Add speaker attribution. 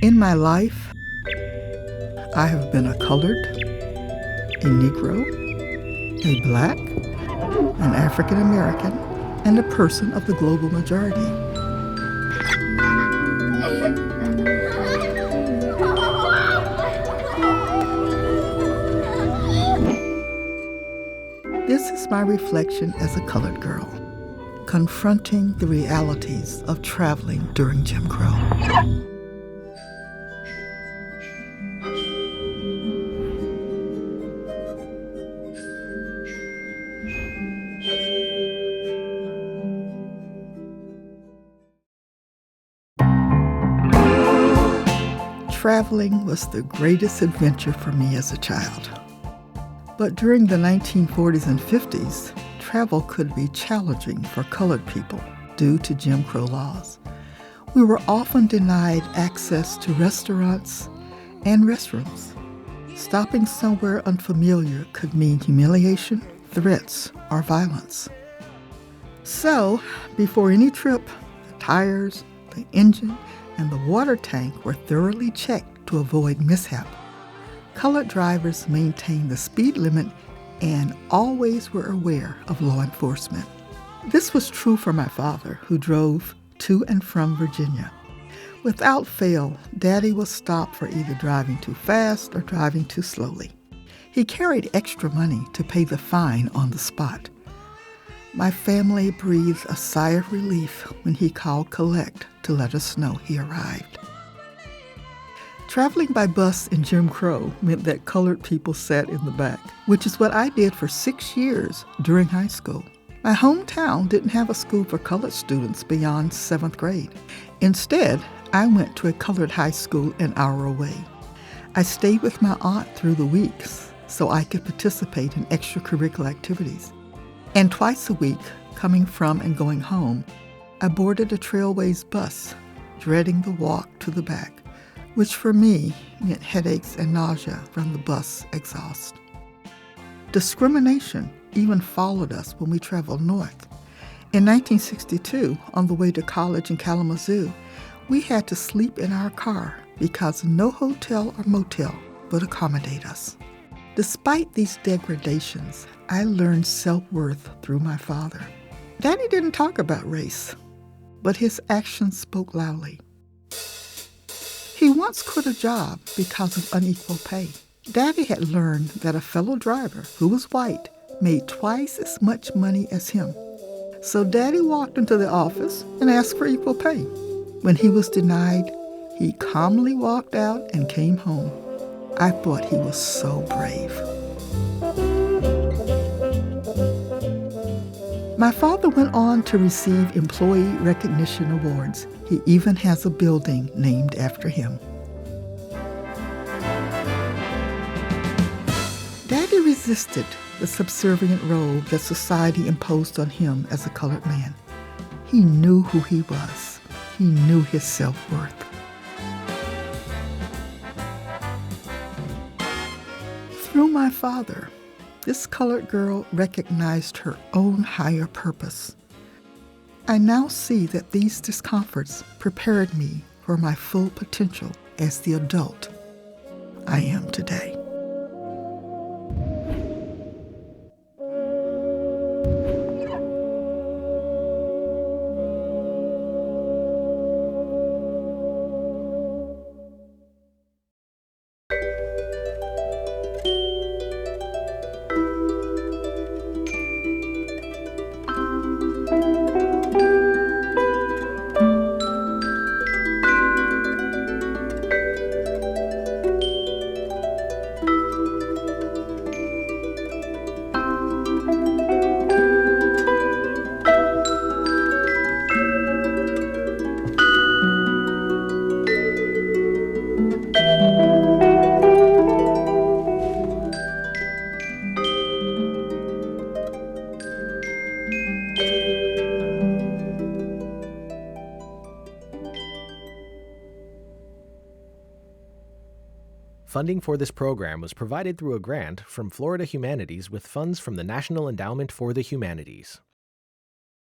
Speaker 1: In my life, I have been a colored, a Negro, a Black, an African American, and a person of the global majority. This is my reflection as a colored girl, confronting the realities of traveling during Jim Crow. Traveling was the greatest adventure for me as a child. But during the 1940s and 50s, travel could be challenging for colored people due to Jim Crow laws. We were often denied access to restaurants and restrooms. Stopping somewhere unfamiliar could mean humiliation, threats, or violence. So, before any trip, the tires, the engine, and the water tank were thoroughly checked to avoid mishap. Colored drivers maintained the speed limit and always were aware of law enforcement. This was true for my father, who drove to and from Virginia. Without fail, Daddy was stopped for either driving too fast or driving too slowly. He carried extra money to pay the fine on the spot. My family breathed a sigh of relief when he called collect to let us know he arrived. Traveling by bus in Jim Crow meant that colored people sat in the back, which is what I did for 6 years during high school. My hometown didn't have a school for colored students beyond 7th grade. Instead, I went to a colored high school an hour away. I stayed with my aunt through the weeks so I could participate in extracurricular activities. And twice a week, coming from and going home, I boarded a Trailways bus, dreading the walk to the back, which for me meant headaches and nausea from the bus exhaust. Discrimination even followed us when we traveled north. In 1962, on the way to college in Kalamazoo, we had to sleep in our car because no hotel or motel would accommodate us. Despite these degradations, I learned self-worth through my father. Daddy didn't talk about race, but his actions spoke loudly. He once quit a job because of unequal pay. Daddy had learned that a fellow driver who was white made twice as much money as him. So Daddy walked into the office and asked for equal pay. When he was denied, he calmly walked out and came home. I thought he was so brave. My father went on to receive employee recognition awards. He even has a building named after him. Daddy resisted the subservient role that society imposed on him as a colored man. He knew who he was. He knew his self-worth. Through my father, this colored girl recognized her own higher purpose. I now see that these discomforts prepared me for my full potential as the adult I am today.
Speaker 2: Funding for this program was provided through a grant from Florida Humanities with funds from the National Endowment for the Humanities.